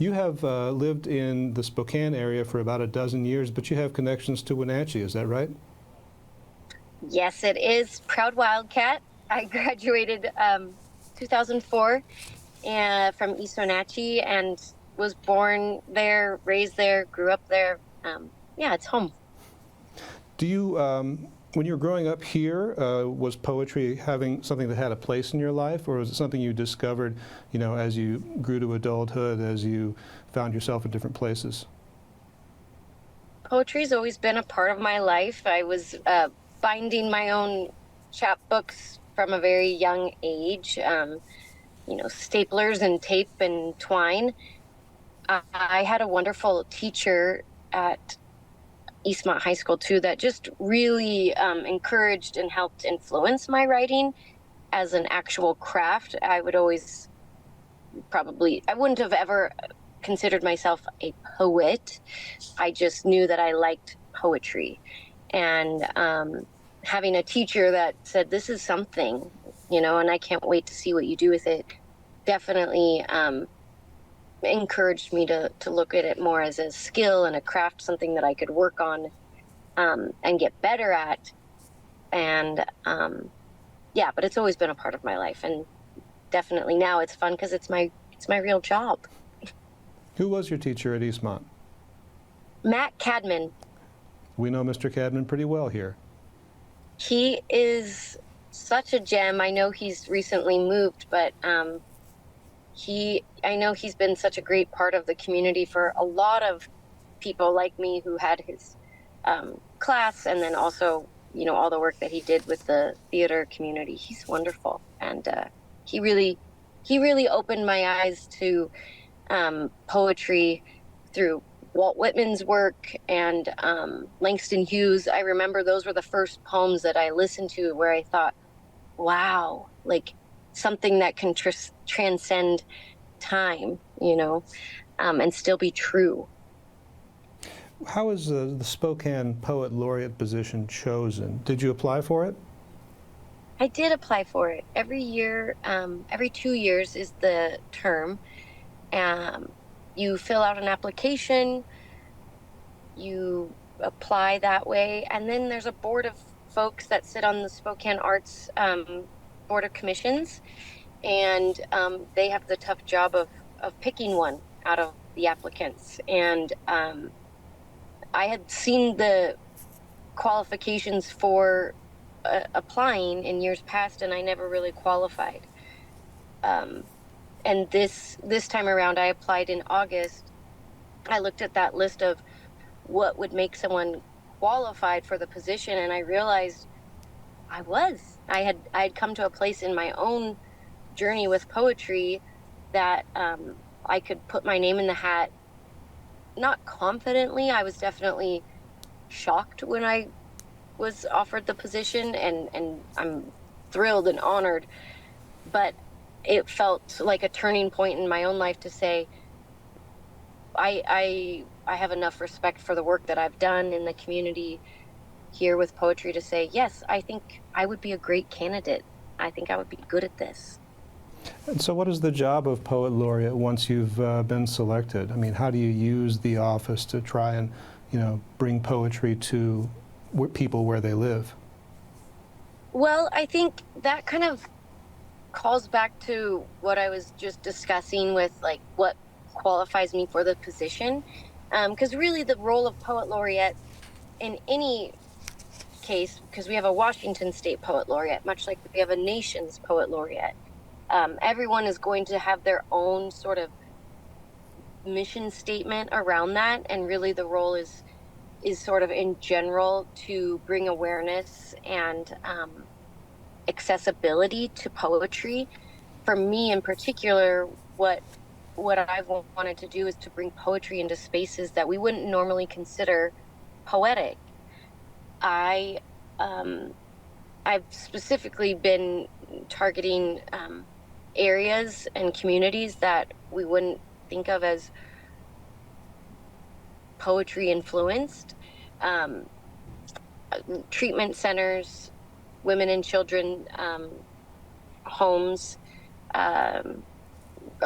You have lived in the Spokane area for about a dozen years, but you have connections to Wenatchee, is that right? Yes, it is. Proud Wildcat. I graduated 2004 from East Wenatchee and was born there, raised there, grew up there. Yeah, it's home. Do you, when you were growing up here, was poetry having something that had a place in your life, or was it something you discovered, as you grew to adulthood, as you found yourself in different places? Poetry's always been a part of my life. I was binding my own chapbooks from a very young age, staplers and tape and twine. I had a wonderful teacher at Eastmont High School too that just really encouraged and helped influence my writing as an actual craft. I wouldn't have ever considered myself a poet. I just knew that I liked poetry. And having a teacher that said, this is something, and I can't wait to see what you do with it, definitely encouraged me to look at it more as a skill and a craft, something that I could work on and get better at. And yeah, but it's always been a part of my life, and definitely now it's fun because it's my real job. Who was your teacher at Eastmont? Matt Cadman. We know Mr. Cadman pretty well here. He is such a gem. I know he's recently moved, but I know he's been such a great part of the community for a lot of people like me who had his class, and then also, all the work that he did with the theater community. He's wonderful, and he really opened my eyes to poetry through Walt Whitman's work and Langston Hughes. I remember those were the first poems that I listened to where I thought, wow, like something that can transcend time, and still be true. How is the Spokane Poet Laureate position chosen? Did you apply for it? I did apply for it. Every year, every 2 years is the term. You fill out an application, you apply that way, and then there's a board of folks that sit on the Spokane Arts Board of Commissions, and they have the tough job of picking one out of the applicants. And I had seen the qualifications for applying in years past, and I never really qualified. And this time around, I applied in August. I looked at that list of what would make someone qualified for the position, and I realized I had come to a place in my own journey with poetry that I could put my name in the hat. Not confidently. I was definitely shocked when I was offered the position, and I'm thrilled and honored. But it felt like a turning point in my own life to say, I have enough respect for the work that I've done in the community here with poetry to say, yes, I think I would be a great candidate. I think I would be good at this. And so what is the job of Poet Laureate once you've been selected? I mean, how do you use the office to try and, bring poetry to people where they live? Well, I think that kind of calls back to what I was just discussing with like what qualifies me for the position. Because really the role of Poet Laureate in any case, because we have a Washington State Poet Laureate, much like we have a nation's Poet Laureate, everyone is going to have their own sort of mission statement around that. And really the role is sort of in general to bring awareness and accessibility to poetry. For me in particular, what I've wanted to do is to bring poetry into spaces that we wouldn't normally consider poetic. I've specifically been targeting areas and communities that we wouldn't think of as poetry influenced. Treatment centers, women and children homes, a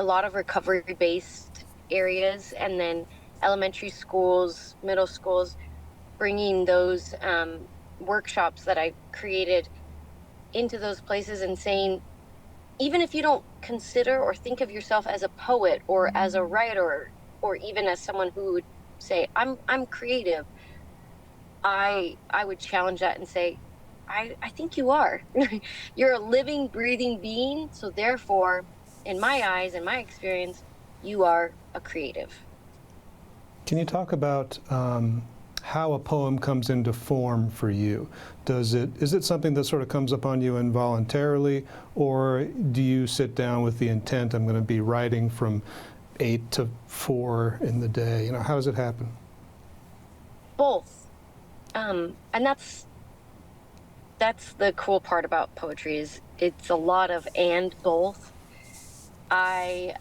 lot of recovery-based areas, and then elementary schools, middle schools, bringing those workshops that I created into those places and saying, even if you don't consider or think of yourself as a poet or as a writer or even as someone who would say I'm creative, I would challenge that and say, I think you are. You're a living, breathing being. So therefore, in my eyes, in my experience, you are a creative. Can you talk about how a poem comes into form for you? Is it something that sort of comes upon you involuntarily, or do you sit down with the intent, I'm going to be writing from 8 to 4 in the day? You know, how does it happen? Both. And that's the cool part about poetry, is it's a lot of and both. I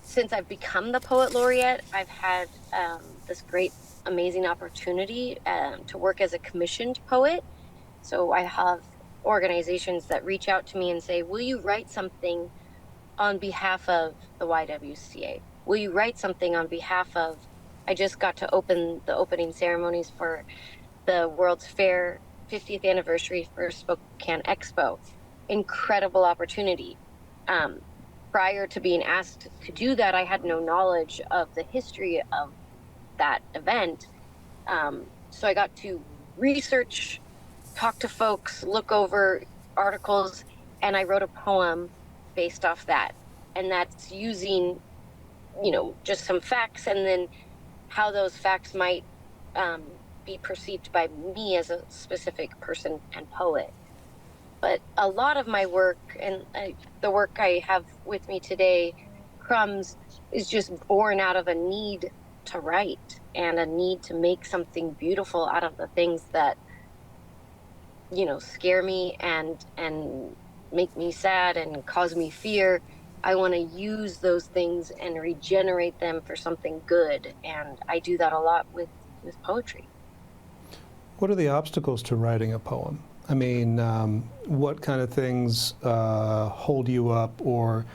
since I've become the poet laureate, I've had this great, amazing opportunity to work as a commissioned poet. So I have organizations that reach out to me and say, "Will you write something on behalf of the YWCA? Will you write something on behalf of?" I just got to open the opening ceremonies for the World's Fair 50th anniversary for Spokane Expo. Incredible opportunity. Prior to being asked to do that, I had no knowledge of the history of that event. So I got to research, talk to folks, look over articles, and I wrote a poem based off that. And that's using, just some facts, and then how those facts might be perceived by me as a specific person and poet. But a lot of my work, and the work I have with me today, Crumbs, is just born out of a need to write and a need to make something beautiful out of the things that, scare me and make me sad and cause me fear. I want to use those things and regenerate them for something good. And I do that a lot with poetry. What are the obstacles to writing a poem? I mean, what kind of things hold you up or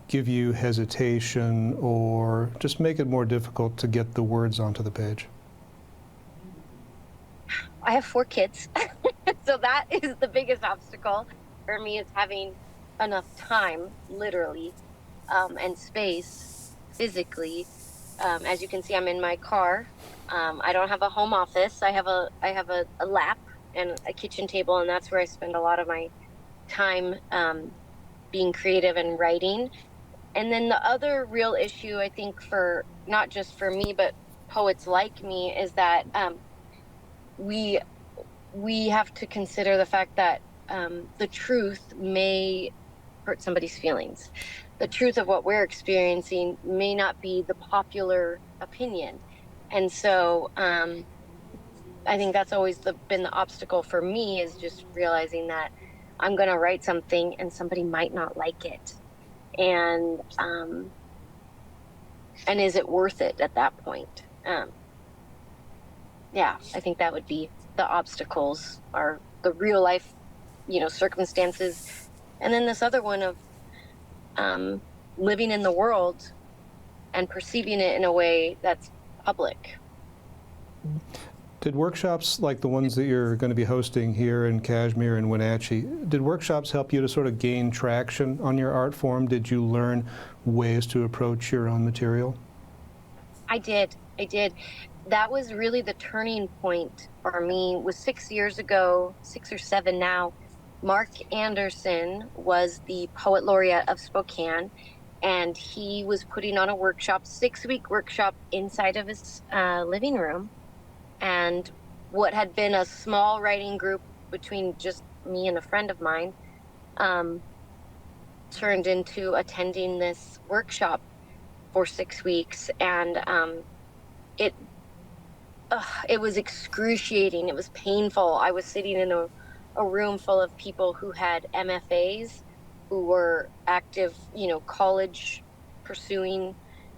give you hesitation or just make it more difficult to get the words onto the page? I have 4 kids, so that is the biggest obstacle for me, is having enough time, literally, and space physically. As you can see, I'm in my car. I don't have a home office. I have a lap and a kitchen table, and that's where I spend a lot of my time being creative and writing. And then the other real issue, I think, for not just for me but poets like me, is that we have to consider the fact that the truth may hurt somebody's feelings. The truth of what we're experiencing may not be the popular opinion. And so I think that's always been the obstacle for me, is just realizing that I'm going to write something and somebody might not like it. And is it worth it at that point? Yeah, I think that would be the obstacles, are the real life, circumstances. And then this other one of living in the world and perceiving it in a way that's public. Did workshops like the ones that you're going to be hosting here in Cashmere and Wenatchee, did workshops help you to sort of gain traction on your art form? Did you learn ways to approach your own material? I did. That was really the turning point for me. It was 6 years ago, 6 or 7 now. Mark Anderson was the Poet Laureate of Spokane, and he was putting on a workshop, 6-week workshop, inside of his living room. And what had been a small writing group between just me and a friend of mine turned into attending this workshop for 6 weeks. And it was excruciating. It was painful. I was sitting in a room full of people who had MFAs, who were active, college pursuing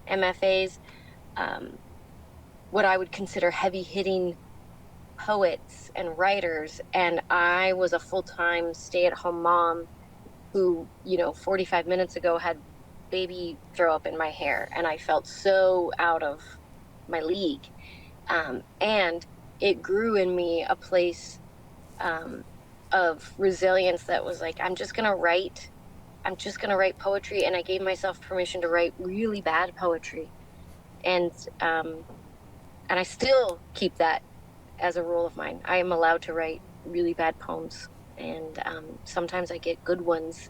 MFAs, what I would consider heavy-hitting poets and writers. And I was a full-time stay-at-home mom who, 45 minutes ago had baby throw up in my hair, and I felt so out of my league. And it grew in me a place of resilience that was like, I'm just gonna write. I'm just gonna write poetry, and I gave myself permission to write really bad poetry, and um, and I still keep that as a rule of mine. I am allowed to write really bad poems, and sometimes I get good ones.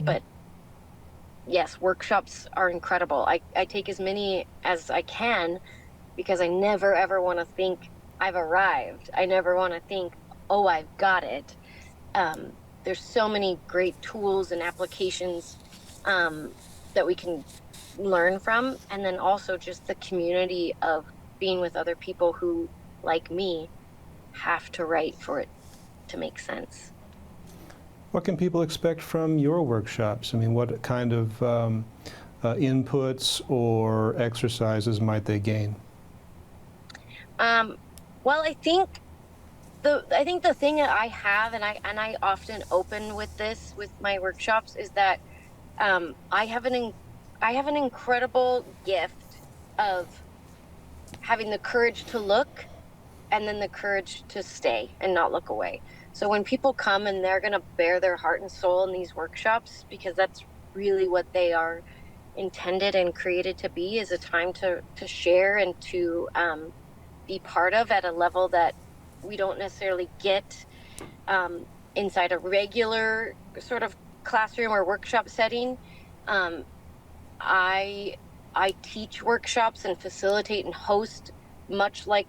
But yes, workshops are incredible. I take as many as I can because I never ever want to think I've arrived. I never want to think, oh, I've got it. There's so many great tools and applications that we can learn from. And then also just the community of being with other people who, like me, have to write for it to make sense. What can people expect from your workshops? I mean, what kind of inputs or exercises might they gain? Well, I think the thing that I have, and I often open with this with my workshops, is that I have I have an incredible gift of having the courage to look, and then the courage to stay and not look away. So when people come and they're going to bear their heart and soul in these workshops, because that's really what they are intended and created to be, is a time to share and to be part of at a level that we don't necessarily get inside a regular sort of classroom or workshop setting. Um, I I teach workshops and facilitate and host much like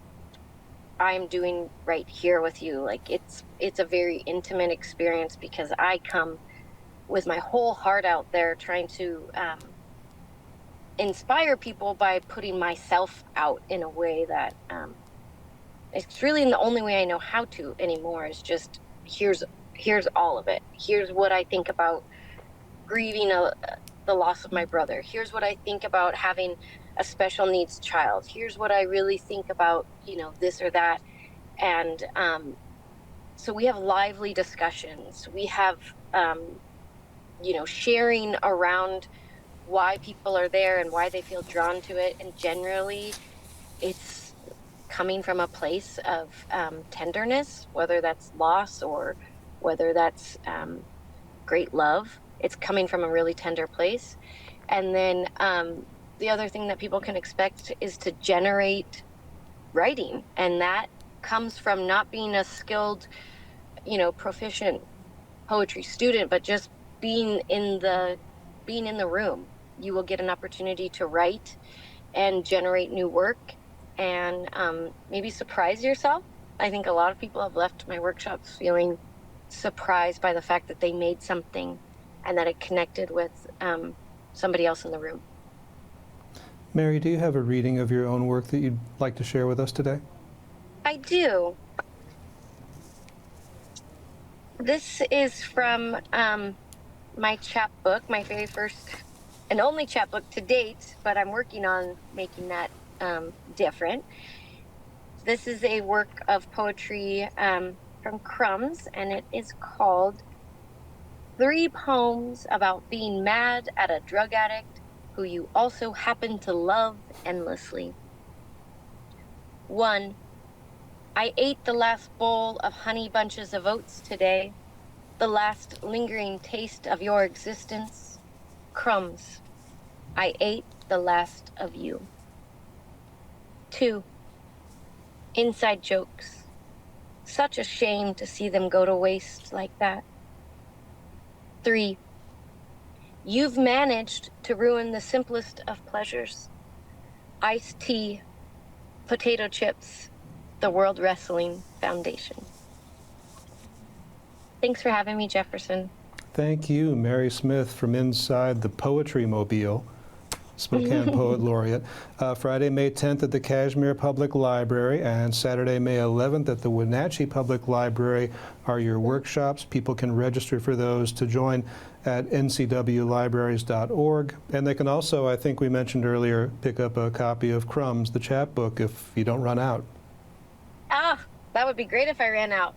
I'm doing right here with you. Like it's a very intimate experience because I come with my whole heart out there trying to inspire people by putting myself out in a way that it's really the only way I know how to anymore is just here's all of it. Here's what I think about grieving the loss of my brother. Here's what I think about having a special needs child. Here's what I really think about, this or that. And so we have lively discussions. We have, sharing around why people are there and why they feel drawn to it. And generally, it's coming from a place of tenderness, whether that's loss or whether that's great love. It's coming from a really tender place. And then the other thing that people can expect is to generate writing. And that comes from not being a skilled, proficient poetry student, but just being in the room. You will get an opportunity to write and generate new work and maybe surprise yourself. I think a lot of people have left my workshops feeling surprised by the fact that they made something and that it connected with somebody else in the room. Mery, do you have a reading of your own work that you'd like to share with us today? I do. This is from my chapbook, my very first and only chapbook to date, but I'm working on making that different. This is a work of poetry from Crumbs, and it is called 3 Poems About Being Mad at a Drug Addict Who You Also Happen to Love Endlessly. 1. I ate the last bowl of honey bunches of oats today, the last lingering taste of your existence. Crumbs. I ate the last of you. 2. Inside jokes. Such a shame to see them go to waste like that. 3. You've managed to ruin the simplest of pleasures. Iced tea, potato chips, the World Wrestling Foundation. Thanks for having me, Jefferson. Thank you, Mery Smith from inside the Poetry Mobile, Spokane Poet Laureate. Friday, May 10th at the Cashmere Public Library and Saturday, May 11th at the Wenatchee Public Library are your workshops. People can register for those to join at ncwlibraries.org. And they can also, I think we mentioned earlier, pick up a copy of Crumbs, the chapbook, if you don't run out. That would be great if I ran out.